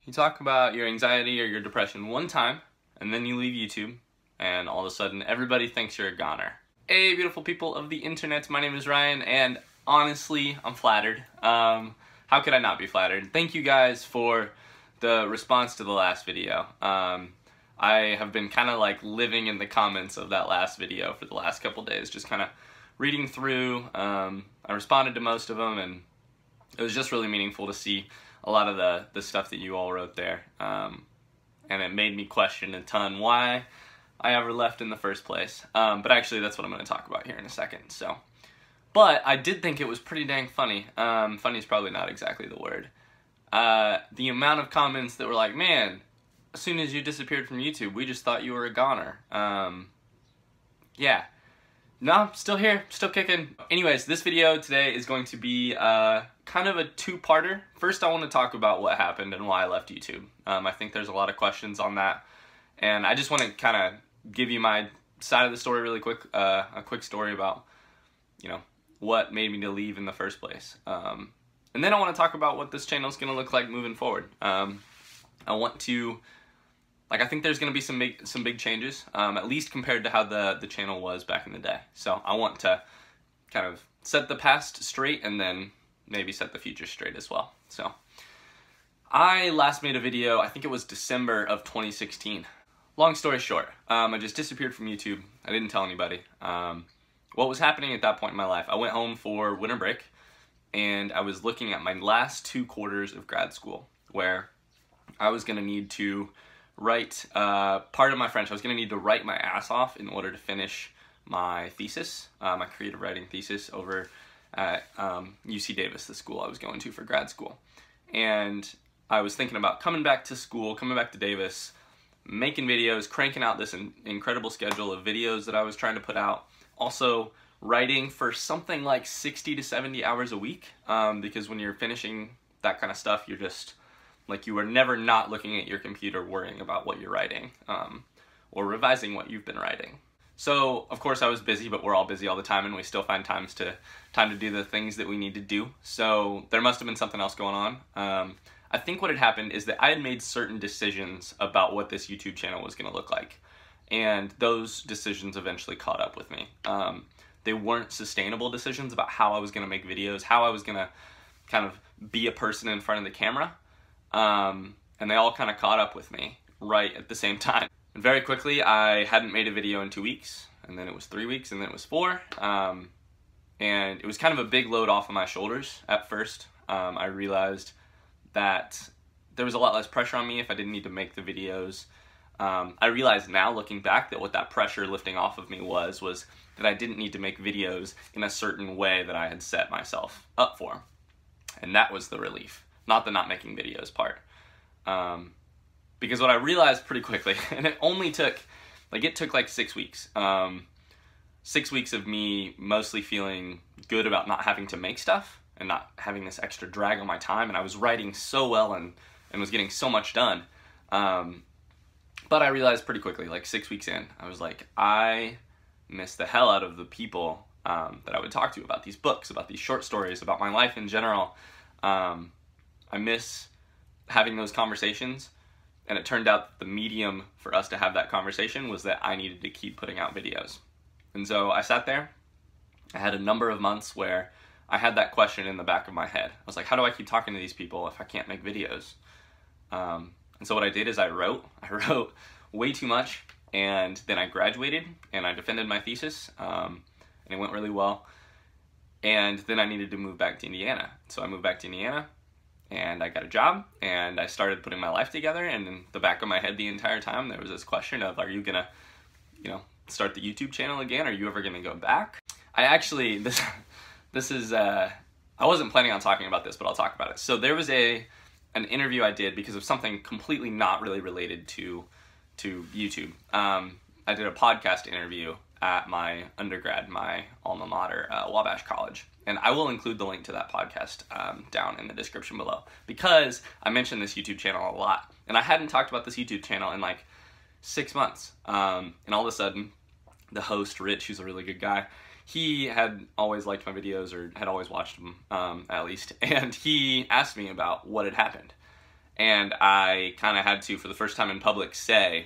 You talk about your anxiety or your depression one time, and then you leave YouTube, and all of a sudden everybody thinks you're a goner. Hey beautiful people of the internet, my name is Ryan, and honestly, I'm flattered. How could I not be flattered? Thank you guys for the response to the last video. I have been kind of like living in the comments of that last video for the last couple days, just kind of reading through. I responded to most of them, and it was just really meaningful to see a lot of the stuff that you all wrote there, and it made me question a ton why I ever left in the first place. But actually that's what I'm going to talk about here in a second. But I did think it was pretty dang funny. Funny is probably not exactly the word. The amount of comments that were like, man, as soon as you disappeared from YouTube, we just thought you were a goner. Yeah. No, still here, still kicking. Anyways, this video today is going to be kind of a two-parter. First, I want to talk about what happened and why I left YouTube. I think there's a lot of questions on that, and I just want to kind of give you my side of the story really quick, a quick story about, you know, what made me to leave in the first place. And then I want to talk about what this channel is going to look like moving forward. I want to, I think there's going to be some big changes, at least compared to how the channel was back in the day. So I want to kind of set the past straight and then maybe set the future straight as well. So I last made a video, I think it was December of 2016. Long story short, I just disappeared from YouTube. I didn't tell anybody. What was happening at that point in my life, I went home for winter break, and I was looking at my last 2 quarters of grad school, where I was going to need to write part of my French. I was going to need to write my ass off in order to finish my thesis, my creative writing thesis over at UC Davis, the school I was going to for grad school. And I was thinking about coming back to school, coming back to Davis, making videos, cranking out this incredible schedule of videos that I was trying to put out. Also writing for something like 60 to 70 hours a week, because when you're finishing that kind of stuff, you're just like, you are never not looking at your computer worrying about what you're writing, or revising what you've been writing. So of course I was busy, but we're all busy all the time, and we still find time to do the things that we need to do. So there must have been something else going on. I think what had happened is that I had made certain decisions about what this YouTube channel was going to look like, and those decisions eventually caught up with me. They weren't sustainable decisions about how I was going to make videos, how I was going to kind of be a person in front of the camera. And they all kind of caught up with me right at the same time. And very quickly, I hadn't made a video in 2 weeks, and then it was 3 weeks, and then it was 4. And it was kind of a big load off of my shoulders at first. I realized that there was a lot less pressure on me if I didn't need to make the videos. I realize now, looking back, that what that pressure lifting off of me was that I didn't need to make videos in a certain way that I had set myself up for. And that was the relief, not the not making videos part. Because what I realized pretty quickly, and it only took, it took like 6 weeks. 6 weeks of me mostly feeling good about not having to make stuff and not having this extra drag on my time. And I was writing so well and was getting so much done. But I realized pretty quickly, like 6 weeks in, I was like, I miss the hell out of the people that I would talk to about these books, about these short stories, about my life in general. I miss having those conversations, and it turned out that the medium for us to have that conversation was that I needed to keep putting out videos. And so I sat there. I had a number of months where I had that question in the back of my head. I was like, how do I keep talking to these people if I can't make videos? And so what I did is I wrote way too much, and then I graduated and I defended my thesis, and it went really well. And then I needed to move back to Indiana. So I moved back to Indiana, and I got a job, and I started putting my life together. And in the back of my head the entire time, there was this question of, are you gonna, start the YouTube channel again? Are you ever gonna go back? I actually, this is, I wasn't planning on talking about this, but I'll talk about it. So there was an interview I did because of something completely not really related to YouTube. I did a podcast interview at my undergrad, my alma mater, Wabash College. And I will include the link to that podcast down in the description below, because I mentioned this YouTube channel a lot. And I hadn't talked about this YouTube channel in like 6 months. And all of a sudden, the host, Rich, who's a really good guy, he had always liked my videos, or had always watched them, at least. And he asked me about what had happened. And I kind of had to, for the first time in public, say,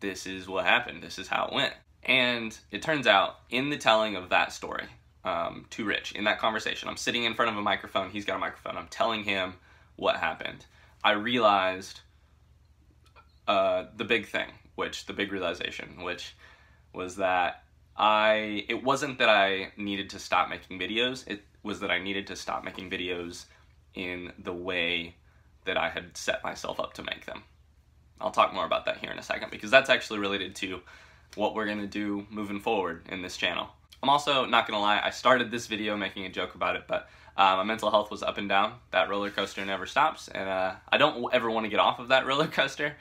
this is what happened, this is how it went. And it turns out, in the telling of that story, to Rich, in that conversation, I'm sitting in front of a microphone, he's got a microphone, I'm telling him what happened. I realized the big thing, the big realization, which was that it wasn't that I needed to stop making videos, it was that I needed to stop making videos in the way that I had set myself up to make them. I'll talk more about that here in a second, because that's actually related to what we're gonna do moving forward in this channel. I'm also not gonna lie, I started this video making a joke about it, but my mental health was up and down. That roller coaster never stops, and I don't ever want to get off of that roller coaster,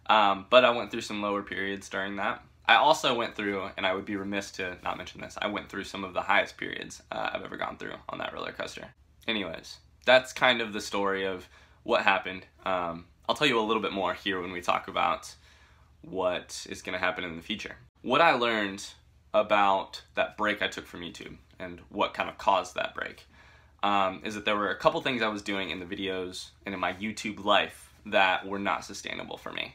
but I went through some lower periods during that. I also went through, and I would be remiss to not mention this, I went through some of the highest periods I've ever gone through on that roller coaster. Anyways, that's kind of the story of what happened. I'll tell you a little bit more here when we talk about what is going to happen in the future. What I learned about that break I took from YouTube and what kind of caused that break is that there were a couple things I was doing in the videos and in my YouTube life that were not sustainable for me.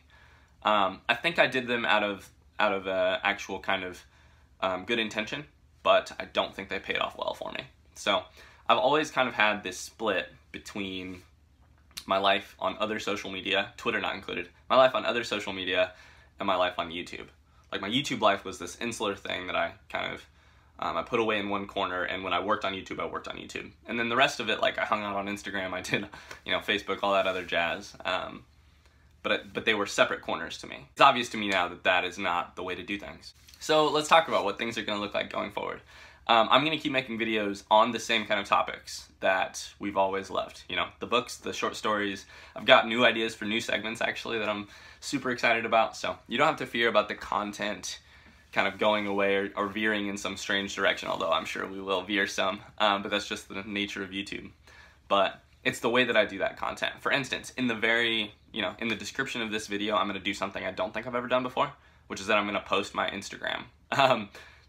I think I did them out of actual kind of good intention, but I don't think they paid off well for me. So I've always kind of had this split between my life on other social media, Twitter not included, my life on other social media and my life on YouTube. Like, my YouTube life was this insular thing that I kind of I put away in one corner, and when I worked on YouTube, I worked on YouTube. And then the rest of it, like, I hung out on Instagram, I did, you know, Facebook, all that other jazz. But they were separate corners to me. It's obvious to me now that that is not the way to do things. So let's talk about what things are gonna look like going forward. I'm gonna keep making videos on the same kind of topics that we've always loved. You know, the books, the short stories. I've got new ideas for new segments, actually, that I'm super excited about. So you don't have to fear about the content kind of going away or veering in some strange direction, although I'm sure we will veer some, but that's just the nature of YouTube. But it's the way that I do that content. For instance, in the description of this video, I'm gonna do something I don't think I've ever done before, which is that I'm gonna post my Instagram.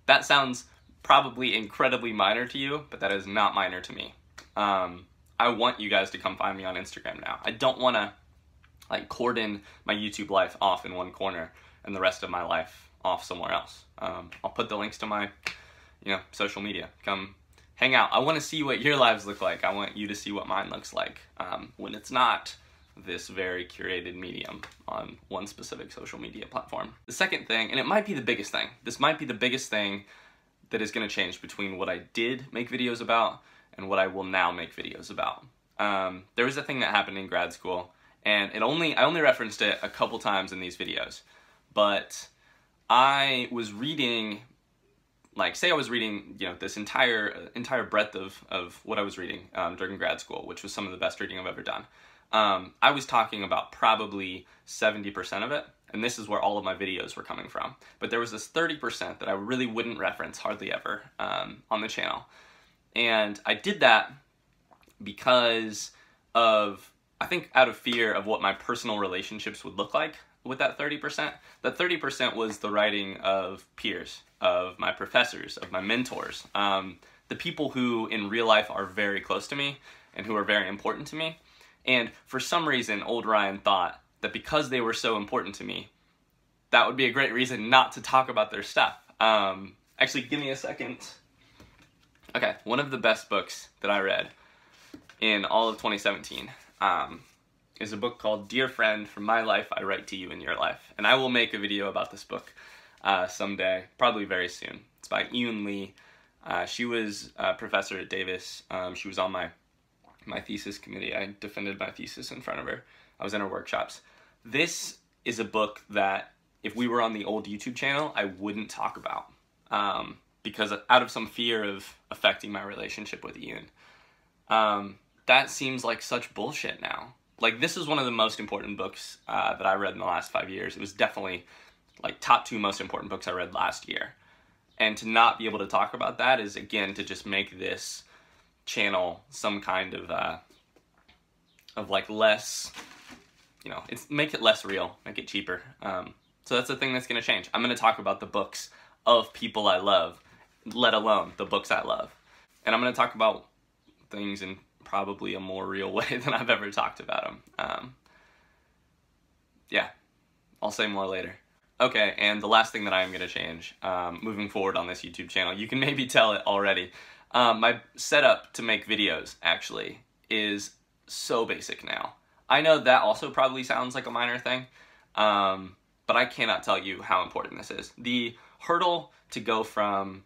That sounds probably incredibly minor to you, but that is not minor to me. I want you guys to come find me on Instagram now. I don't wanna like cordon my YouTube life off in one corner and the rest of my life off somewhere else. I'll put the links to my, social media. Come hang out. I want to see what your lives look like. I want you to see what mine looks like when it's not this very curated medium on one specific social media platform. The second thing, and it might be the biggest thing, this might be the biggest thing that is going to change between what I did make videos about and what I will now make videos about. There was a thing that happened in grad school, and I only referenced it a couple times in these videos, but I was reading, say I was reading, this entire breadth of what I was reading during grad school, which was some of the best reading I've ever done. I was talking about probably 70% of it, and this is where all of my videos were coming from. But there was this 30% that I really wouldn't reference hardly ever on the channel. And I did that because of, I think, out of fear of what my personal relationships would look like with that 30%. That 30% was the writing of peers, of my professors, of my mentors, the people who in real life are very close to me and who are very important to me. And for some reason, old Ryan thought that because they were so important to me, that would be a great reason not to talk about their stuff. Actually, give me a second. Okay, one of the best books that I read in all of 2017 is a book called Dear Friend, From My Life, I Write to You in Your Life. And I will make a video about this book someday, probably very soon. It's by Ian Lee. She was a professor at Davis. She was on my thesis committee. I defended my thesis in front of her. I was in her workshops. This is a book that if we were on the old YouTube channel, I wouldn't talk about because out of some fear of affecting my relationship with Ian. That seems like such bullshit now. Like, this is one of the most important books that I read in the last 5 years. It was definitely like top 2 most important books I read last year. And to not be able to talk about that is, again, to just make this channel some kind of like less, make it less real, make it cheaper. So that's the thing that's going to change. I'm going to talk about the books of people I love, let alone the books I love. And I'm going to talk about things in probably a more real way than I've ever talked about them. yeah, I'll say more later. Okay, and the last thing that I am going to change moving forward on this YouTube channel, you can maybe tell it already. My setup to make videos, actually, is so basic now. I know that also probably sounds like a minor thing, but I cannot tell you how important this is. The hurdle to go from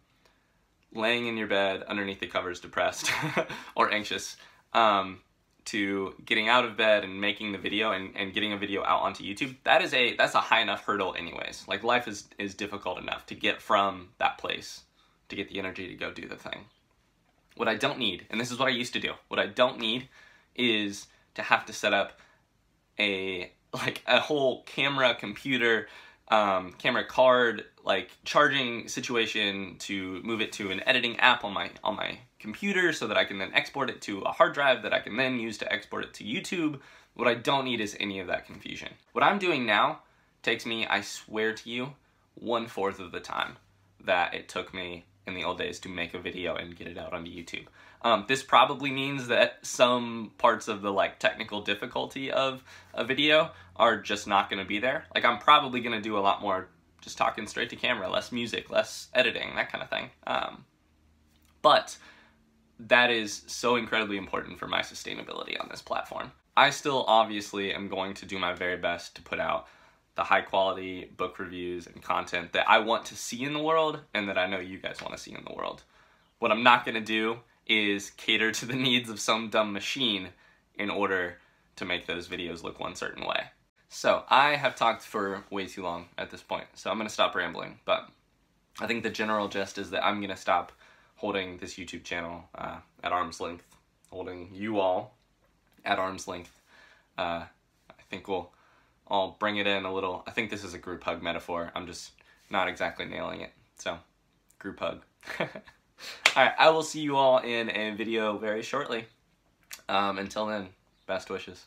laying in your bed underneath the covers depressed or anxious to getting out of bed and making the video and getting a video out onto YouTube, that's a high enough hurdle anyways. Like, life is difficult enough to get from that place, to get the energy to go do the thing. What I don't need, and this is what I used to do, what I don't need is to have to set up a whole camera, computer, camera card, like charging situation to move it to an editing app on my computer so that I can then export it to a hard drive that I can then use to export it to YouTube. What I don't need is any of that confusion. What I'm doing now takes me, I swear to you, 1/4 of the time that it took me in the old days to make a video and get it out onto YouTube. This probably means that some parts of the technical difficulty of a video are just not going to be there. Like, I'm probably going to do a lot more just talking straight to camera, less music, less editing, that kind of thing. But that is so incredibly important for my sustainability on this platform. I still obviously am going to do my very best to put out the high quality book reviews and content that I want to see in the world and that I know you guys want to see in the world. What I'm not going to do is cater to the needs of some dumb machine in order to make those videos look one certain way. So I have talked for way too long at this point, so I'm going to stop rambling, but I think the general gist is that I'm going to stop holding this YouTube channel at arm's length, holding you all at arm's length. I think I'll bring it in a little. I think this is a group hug metaphor. I'm just not exactly nailing it, so group hug. Alright, I will see you all in a video very shortly. Until then, best wishes.